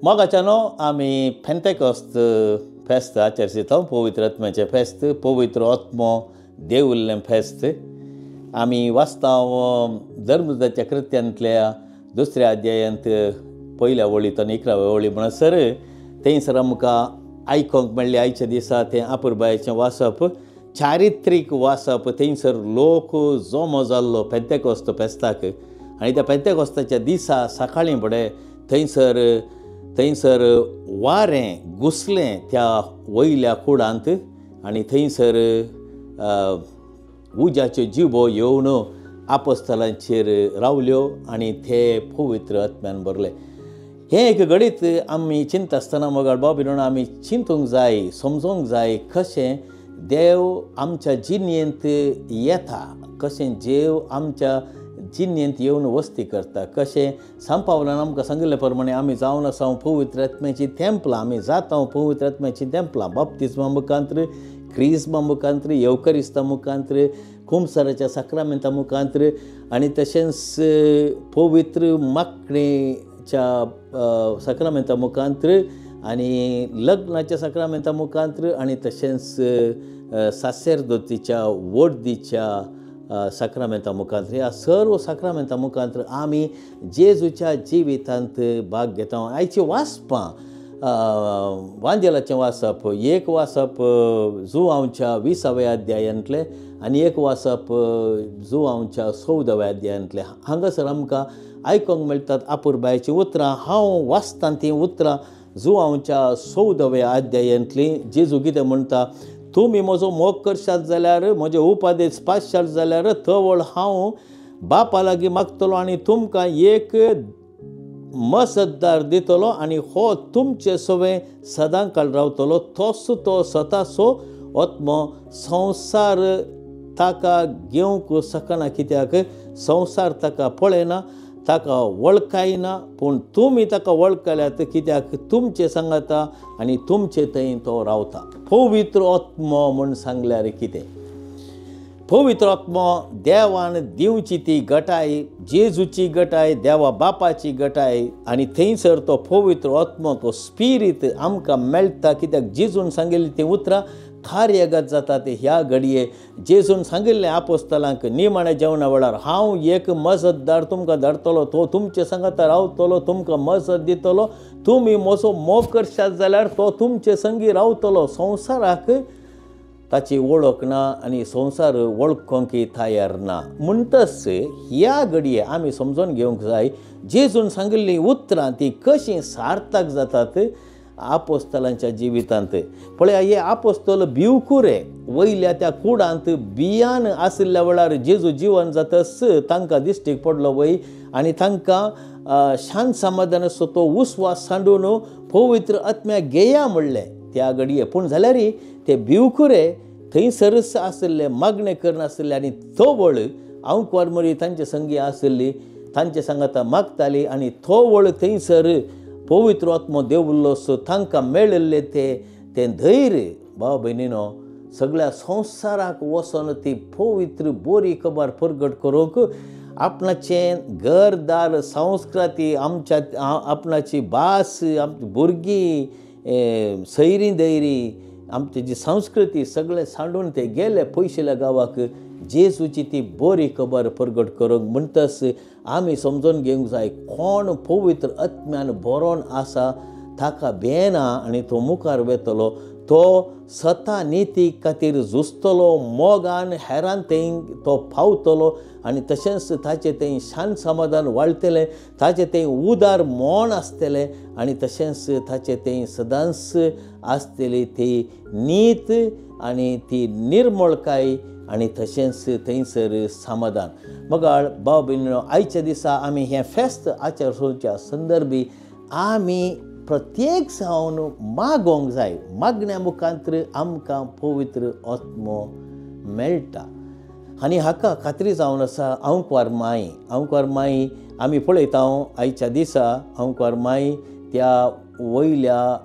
मोगाच्यानो आमी पेंतेकोस्त फेस्त आचरसितो पवित्र आत्म्याचें फेस्त पवित्र आत्मो देवुल्लें फेस्त आमी वाचताव धर्मदाच्या कृत्यांतल्या दुसऱ्या अध्यायांत पयल्या वळींतून 11व्या वळी म्हणसर थंयसर आमकां आयकोंक मेळ्ळें आयच्या दिसा तें आपुरबायेचें वाचप चारित्रीक वाचप थंयसर लोक जमो जाल्लो पेंतेकोस्त फेस्ताक आनी त्या पेंतेकोस्ताच्या दिसा सकाळीं फुडें थंयसर वारें घुसलें त्या वयल्या कुडांत आनी थंयसर उज्याच्यो जिबो येवन आपोस्तलांचेर रावल्यो आनी ते पवित्र आत्म्यान भरले. हें एक घडीत आमी चिंत आसतना मोगाळ बाबीन आमी चिंतूंक जाय, समजूंक जाय कशें देव आमच्या जिणेंत येता, कशें देव आमच्या जिणेंत येवन वस्ती करता, कशें सांपावलान आमकां सांगिल्ले प्रमाणे आमी जावन आसा पवित्र आत्म्याची तेंपलां, आमी जाता पवित्र आत्म्याची तेंपलां बाप्तिस्मा मुखांत्र, क्रिस्मा मुखांत्र, येवकरिस्ता मुखांत्र, कुंभसाराच्या सक्रामेंता मुखांत्र आनी तशेंच पवित्र माखणेच्या सक्रामेंता मुखांत्र आनी लग्नाच्या सक्रामेंता मुखांत्र आनी तशेंच सासेरदोतीच्या वडदीच्या सक्रामेंता मुखांत्र ह्या सर्व सक्रामेंता मुखांत्र आमी जेजूच्या जिवितांत भाग घेता. आयची वाचपां वांजेलाचें वाचप एक वाचप जुआंवच्या 20व्या अध्यायांतलें आनी एक वाचप जुआंवच्या 14व्या अध्यायांतलें. हांगासर आमकां आयकोंक मेळटात आपुरबायेचीं उतरां. हांव वाचतां तीं उतरां जुआंवच्या 14व्या अध्यायांतलीं. जेजू कितें म्हणटा, तुमी म्हजो मोग करशात जाल्यार, म्हजे उपादेश पासशात जाल्यार थवळ हांव बापा लागीं मागतलो आनी तुमकां एक मसतदार दितलो आनी हो तुमचे सवे सदां काळ रावतलो. तोच तो स्वताचो आत्मो. संवसार ताका घेवंक शकना, कित्याक संवसार ताका पळयना, ताका वळखायना, पूण तुमी ताका वळखल्यात कित्याक तुमचे सांगाता आनी तुमचे थंय तो रावता. पवित्र आत्मो म्हूण सांगल्यार कितें? पवित्र आत्मो देवान दिवची ती गटाय, जेजूची गटाय, देवा बापाची गटाय आनी थंयसर तो पवित्र आत्मो, तो स्पिरीट आमकां मेळटा. कित्याक जेजून सांगिल्लीं तीं उतरां कार्यगत जाता ते ह्या घडये. जेजून सांगिल्लें आपोस्तलांक निमाण्या जेवणा वेळार, हांव एक मजतदार तुमकां धाडटलो, तो तुमचे सांगाता रावतलो, तुमकां मजत दितलो. तुमी म्हजो मोग करशात जाल्यार तो तुमचे संगी रावतलो. संवसाराक ताची वळख ना आनी संवसार वळखोंक तयार ना. म्हणटच ह्या घडये आमी समजून घेवंक जाय जेजून सांगिल्लीं उतरां ती कशीं सार्थक जातात आपोस्तलांच्या जिवितांत. पळय, हे आपोस्तल भिवकुरे वयल्या त्या कुडांत बियान आशिल्ल्या वेळार जेजू जिवन जातस तांकां दिश्टीक पडलो वय आनी तांकां शांत समाधान असो तो उस्वास सांडून पवित्र आत्म्याक घेया म्हणलें त्या घडये. पूण जाल्यार ते भिवकुरे थंयसरच आशिल्ले, मागणे करनाशिल्ले आनी तो वळ आंवकार मरी तांचे संगी आशिल्ली, तांचे सांगाता मागताली आनी तो वळ थंयसर पवित्र आत्मो देवुल्लो तांकां मेळिल्ले ते धैर्य भाव भयणीनो सगळ्या संवसाराक वचोन ती पवित्र बरी खबर प्रगट करूंक आपणाचें घरदार संस्कृती आमच्या आपणाची भास आमची भुरगीं सैरी दैरी आमची जी संस्कृती सगळें सांडून ते गेले पयशेल्या गांवाक जेजूची ती बरी खबर प्रगट करूंक. म्हणटच आमी समजून घेवंक जाय कोण पवित्र आत्म्यान भरोन आसा ताका भियेना आनी तो मुखार वेतलो. तो स्वता निती खातीर झुजतलो, मोगान हेरान थंय तो पावतलो आनी तशेंच ताचें थंय शांत समाधान वाडटलें, ताचें थंय उदार मोन आसतलें आनी तशेंच ताचें थंय सदांच आसतली ती नीत आनी ती निर्मळकाय आनी तशेंच थंयसर समाधान. मोगाळ भाव भयणीनो, आयच्या दिसा आमी हें फेस्त आचरपाच्या संदर्भी आमी प्रत्येक जावन मागोंक जाय. मागण्या मुखांत्र आमकां पवित्र आत्मो मेळटा आनी हाका खात्री जावन आसा आंवकार माई आमी पळयता आयच्या दिसा आंवकार माई त्या वयल्या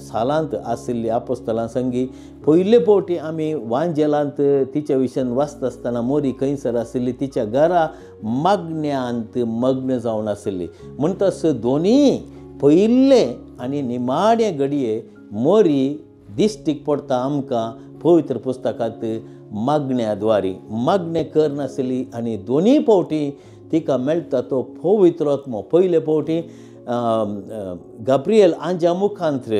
सालांत आशिल्ली आपोस्तलां संगी पयले फावटी आमी वांजेलांत तिच्या विशयान वाचता आसतना मोरी खंयसर आशिल्ली, तिच्या घरा मागण्यांत मग्न जावन आशिल्ली. म्हणटच दोनीय पयिल्ले आनी निमाणे घडये मोरी दिश्टीक पडटा आमकां पवित्र पुस्तकांत मागण्याद्वारे. मागणे करनासली आनी दोनी फावटी तिका मेळटा तो पवित्र आत्मो. पयले फावटी गब्रियल आंजा मुखांत्र,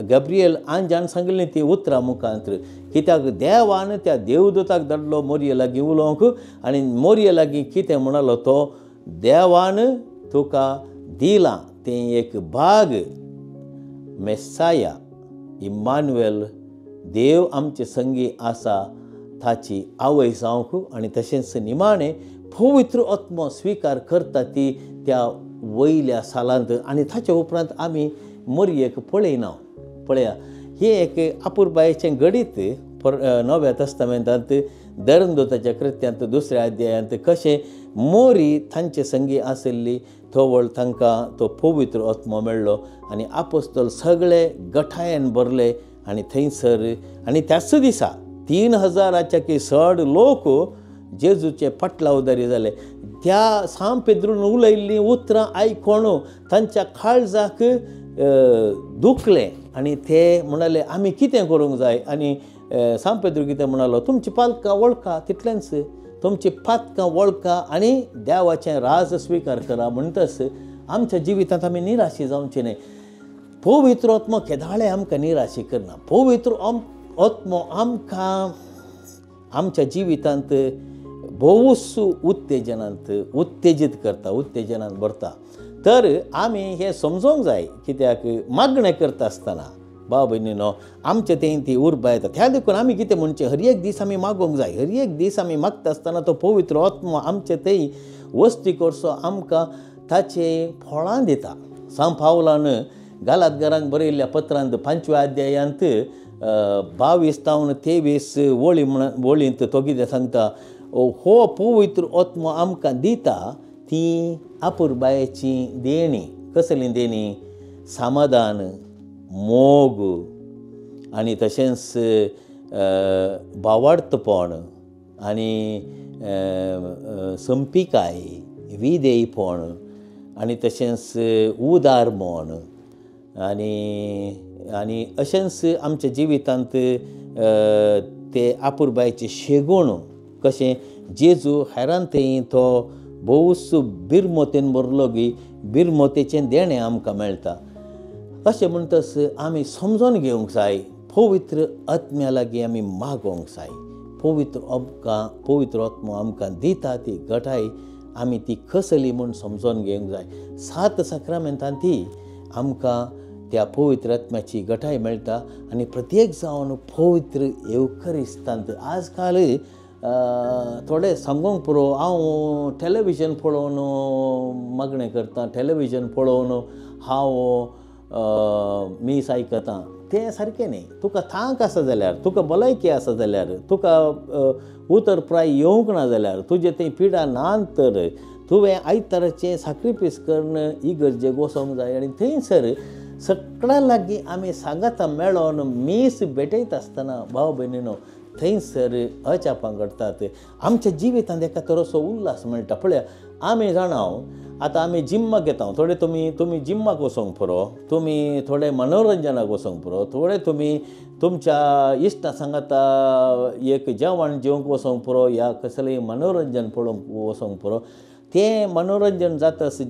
गब्रियल आंजान सांगलें ती उतरां मुखांत्र, कित्याक देवान त्या देवदूताक धाडलो मोरये लागीं उलोवंक. आनी मोरये लागीं कितें म्हणलो तो, देवान तुका दिलां तें एक भाग, मेस्साया, इम्मानुएल, देव आमचे संगी आसा, ताची आवय जावंक. आनी तशेंच निमाणें पवित्र आत्मो स्विकार करता ती त्या वयल्या सालांत. आनी ताच्या उपरांत आमी मोरयेक पळयना. पळया, हें एक अपुरबायेचें गणीत नव्या तस्तामेंतांत धर्मदूताच्या कृत्यांत 2ऱ्या अध्यायांत कशें मोरी तांचे संगी आसली थोवळ तांकां तो पवित्र आत्मो मेळ्ळो. आनी आपोस्तल सगळे गठायेन भरले आनी थंयसर. आनी त्याच दिसा 3000च्या चड लोक जेजूचे पटलावदारी जाले. त्या सांब पेद्रून उलयल्लीं उतरां आयकोण तांच्या काळजाक दुखलें आनी ते म्हणले आमी कितें करूंक जाय. आनी सांब पेद्रू कितें म्हणलो, तुमची पालकां वळखा, तितलेंच, तुमची पातकां वळखा आनी देवाचें राज स्विकार करा. म्हणटच आमच्या जिवितांत आमी निराशी जावचें न्हय. पवित्र आत्मो केदाळे आमकां निराशी करना. पवित्र आत्मो आमकां आमच्या जिवितांत भोवूस उत्तेजीत करता, उत्तेजनांत भरता. तर आमी हें समजोंक जाय, कित्याक मागणें करता आसतना भाव भयणीनो आमचे तें ती उर्बा येता. त्या देखून आमी कितें म्हणचें, हर एक दीस आमी मागोंक जाय. हर एक दीस आमी मागता आसतना तो पवित्र आत्मो आमचे थंय वस्ती करचो, आमकां ताचे फळां दिता. सांब पावलान गालातकारांक बरयल्ल्या पत्रांत 5व्या अध्यायांत 22-23 वळींत तो कितें सांगता, हो पवित्र आत्मो आमकां दिता ती अपुरबायेची देणी. कसली देणी? समाधान, मोग आनी तशेंच भावार्थपण आनी संपिकाय, विधेयपण आनी तशेंच उदारपण आनी अशेंच आमच्या जिवितांत ते अपुरबायेचे शेगूण. कशें जेजू हेरान थंय तो भोवूस बिरमोतेन भरलो की बिरमोतेचें देणें आमकां मेळटा. अशें म्हणटच आमी समजून घेवंक जाय, पवित्र आत्म्या लागीं आमी मागोंक जाय. पवित्र आत्मो आमकां दिता ती घटाय, आमी ती कसली म्हूण समजून घेवंक जाय. 7 सक्रामेंतांती आमकां त्या पवित्र आत्म्याची घटाय मेळटा. आनी प्रत्येक जावन पवित्र येवकरिस्तांत आजकाल थोडे सांगूंक पुरो, हांव टॅलिविजन पळोवन मागणें करतां, टॅलिविजन पळोवन हांव मीस आयकतां. तें सारकें न्ही. तुका थांक आसा जाल्यार, तुका भलायकी आसा जाल्यार, तुका उतरप्राय येवंक ना जाल्यार, तुजे थंय पिडा नात तर तुवें आयताराचें सॅक्रिफायस करून इगर्जेक वचोंक जाय. आनी थंयसर सगळ्या लागीं आमी सांगाता मेळोन मीस भेटयता आसतना भाव भयणीनो थंयसर अचापां घडटात. आमच्या जिवितांत एका तरोचो उल्हास मेळटा. पळया, आमी जाणाव आतां आमी जिम्माक येता. थोडे तुमी जिम्माक वचोंक पुरो, तुमी थोडे मनोरंजनाक वचोंक पुरो, थोडे तुमी तुमच्या इश्टा सांगाता एक जेवण जेवंक वचोंक पुरो या कसलेंय मनोरंजन पळोवंक वचोंक पुरो. तें मनोरंजन जातस,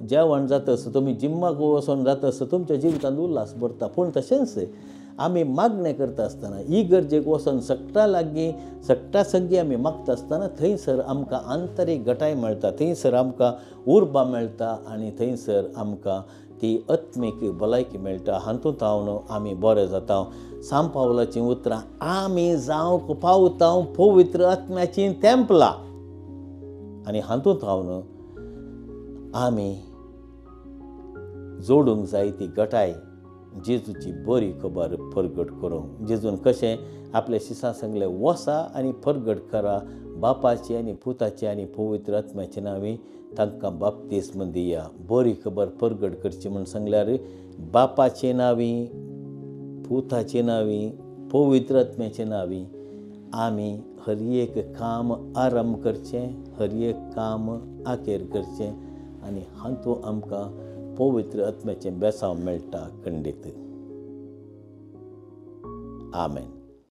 जेवण जातस, तुमी जिम्माक वचोन जातस तुमच्या जिवितांत उल्हास भरता. पूण तशेंच आमी मागणें करता आसतना इगर्जेक वचोन सगळ्या लागीं सगळ्या संगी आमी मागता आसतना थंयसर आमकां आंतरीक घटाय मेळटा, थंयसर आमकां उर्बा मेळटा आनी थंयसर आमकां ती आत्मीक भलायकी मेळटा. हातूंत हांव आमी बरे जाता. सांब पावलाचीं उतरां, आमी जावंक पावता पवित्र आत्म्याचीं तेंपलां. आनी हातूंत हांव आमी जोडूंक जाय ती घटाय जेजूची बरी खबर परगट करूंक. जेजून कशें आपल्या शिसां सांगलें, वसा आनी परगट करा, बापाची आनी पुताची आनी पवित्र आत्म्याचे नांवी तांकां बाप्तिस्म दिया. बरी खबर परगट करची म्हूण सांगल्यार बापाचे नांवी, पुताचे नांवी, पवित्र आत्म्याचे नांवी आमी हर एक काम आरंभ करचें, हर एक काम आखेर करचें आनी हातूंत आमकां पवित्र आत्म्याचें बेसांव मेळटा खंडीत. आमेन.